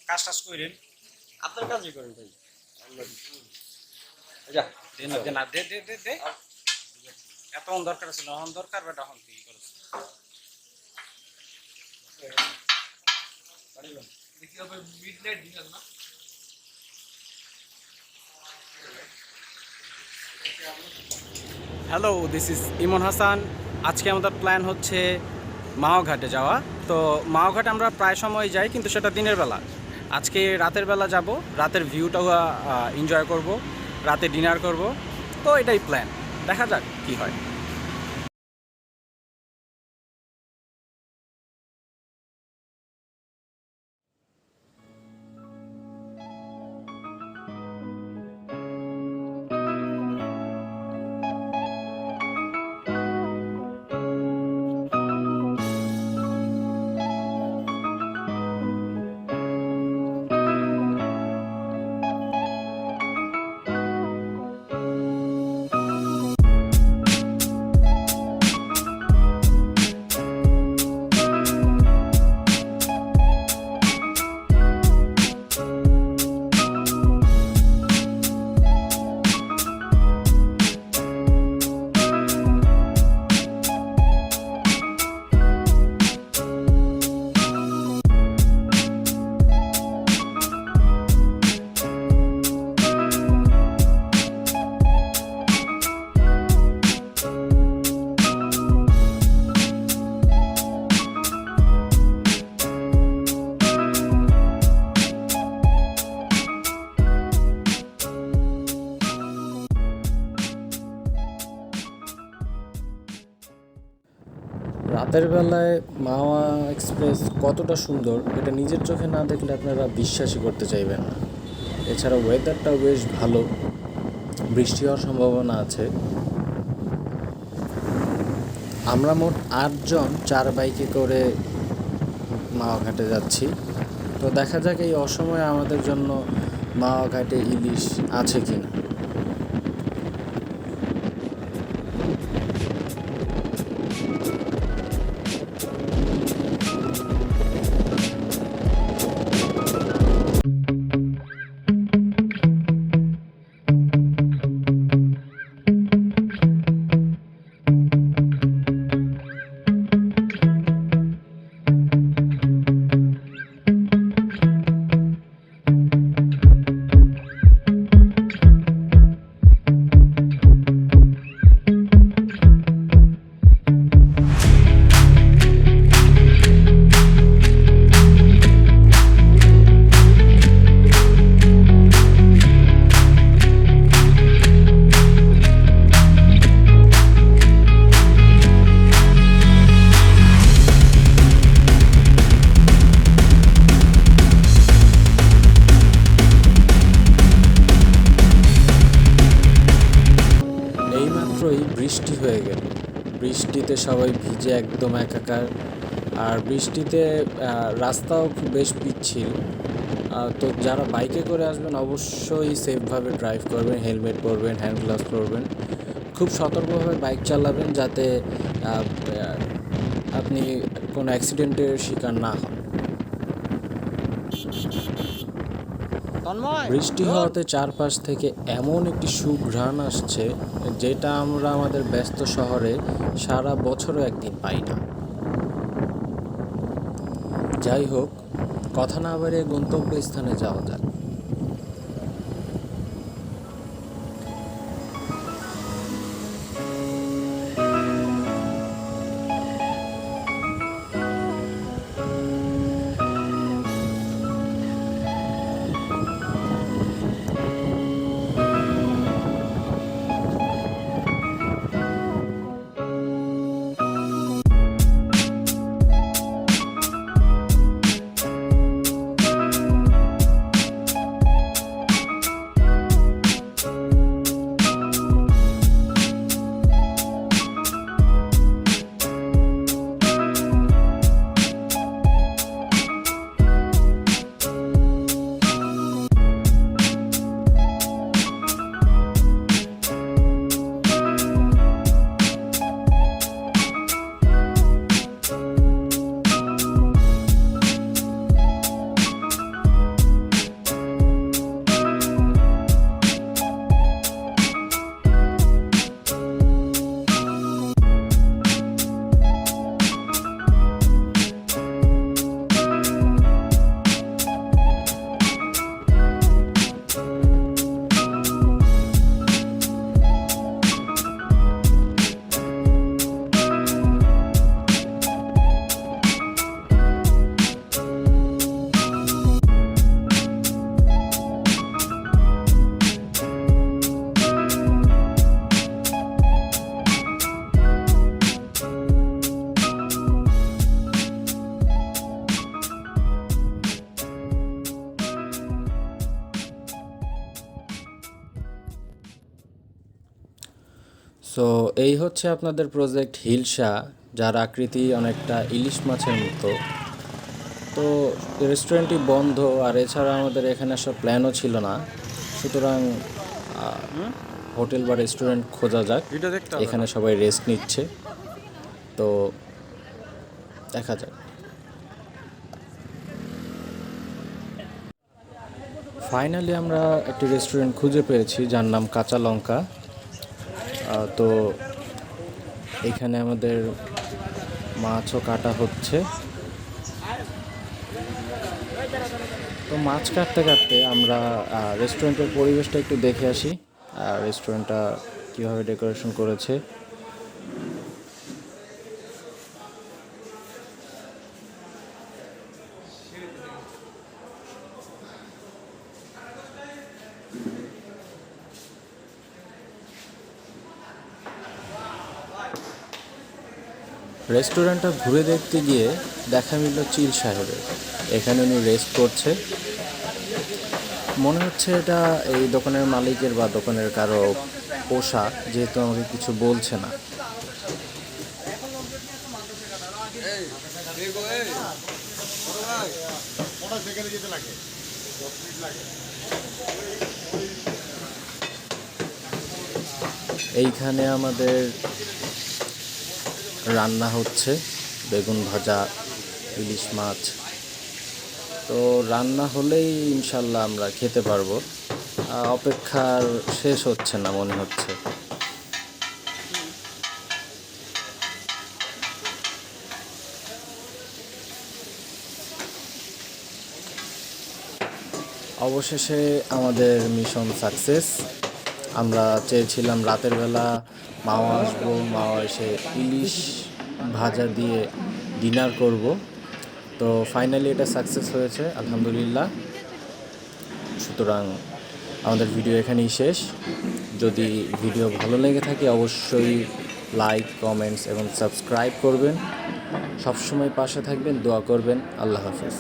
কাজ টাজ করেন, আপনার কাজই করেন ভাই। দে এত দরকার ছিল, এখন দরকার বেটা, এখন কি করেছে হ্যালো, দিস ইজ ইমন হাসান। আজকে আমাদের প্ল্যান হচ্ছে মাওঘাটে যাওয়া। তো মাওঘাটে আমরা প্রায় সময় যাই, কিন্তু সেটা দিনের বেলা। আজকে রাতের বেলা যাব, রাতের ভিউটাও এনজয় করব, রাতে ডিনার করব। তো এটাই প্ল্যান, দেখা যাক কি হয়। রাতের বেলায় মাওয়া এক্সপ্রেস কতটা সুন্দর এটা নিজের চোখে না দেখলে আপনারা বিশ্বাসই করতে চাইবেন না। এছাড়া ওয়েদারটাও বেশ ভালো, বৃষ্টি হওয়ার সম্ভাবনা আছে। আমরা মোট 8 জন 4 বাইকে করে মাওয়া ঘাটে যাচ্ছি। তো দেখা যাক এই অসময়ে আমাদের জন্য মাওয়া ঘাটে ইলিশ আছে কিনা। বৃষ্টি হয়ে গেল, বৃষ্টিতে সবাই ভিজে একদম একাকার। আর বৃষ্টিতে রাস্তাও খুব বেশ পিচ্ছিল। তো যারা বাইকে করে আসবেন অবশ্যই সেফভাবে ড্রাইভ করবেন, হেলমেট পরবেন, হ্যান্ড গ্লাভস পরবেন, খুব সতর্কভাবে বাইক চালাবেন যাতে আপনি কোনো অ্যাক্সিডেন্টের শিকার না হন। বৃষ্টি হওয়াতে চারপাশ থেকে এমন একটি সুঘ্রাণ আসছে যেটা আমরা আমাদের ব্যস্ত শহরে সারা বছরও একদিন পাই না। যাই হোক, কথা না বাড়িয়ে গন্তব্যস্থানে যাওয়া যাক। সো এই হচ্ছে আপনাদের প্রজেক্ট হিলসা, যার আকৃতি অনেকটা ইলিশ মাছের মতো। তো রেস্টুরেন্টটি বন্ধ, আর এছাড়া আমাদের এখানে আসার প্ল্যানও ছিল না, সুতরাং হোটেল বা রেস্টুরেন্ট খোঁজা যাক। ভিডিও দেখতে হবে এখানে সবাই রেস্ট নিচ্ছে, তো দেখা যাক। ফাইনালি আমরা একটি রেস্টুরেন্ট খুঁজে পেয়েছি যার নাম কাঁচা লঙ্কা। তো এখানে আমাদের মাছও কাটা হচ্ছে। তো মাছ কাটতে কাটতে আমরা রেস্টুরেন্টের পরিবেশটা একটু দেখে আসি, রেস্টুরেন্টটা কীভাবে ডেকোরেশন করেছে। রেস্টুরেন্টটা ঘুরে দেখতে গিয়ে দেখা মিলল চিল সাহেবের। এখানে উনি রেস্ট করছে। মনে হচ্ছে এটা এই দোকানের মালিকের বা দোকানের কারো পোশাক, যেহেতু আমাকে কিছু বলছে না। এইখানে আমাদের রান্না হচ্ছে বেগুন ভাজা, ইলিশ মাছ। তো রান্না হলেই ইনশাল্লাহ আমরা খেতে পারবো। অপেক্ষার শেষ হচ্ছে না মনে হচ্ছে। অবশেষে আমাদের মিশন সাকসেস। আমরা চেয়েছিলাম রাতের বেলা মাওয়া আসবো, মাওয়া এসে ইলিশ ভাজা দিয়ে ডিনার করব। তো ফাইনালি এটা সাকসেস হয়েছে, আলহামদুলিল্লাহ। সুতরাং আমাদের ভিডিও এখানেই শেষ। যদি ভিডিও ভালো লেগে থাকে অবশ্যই লাইক, কমেন্টস এবং সাবস্ক্রাইব করবেন। সবসময় পাশে থাকবেন, দোয়া করবেন। আল্লাহ হাফেজ।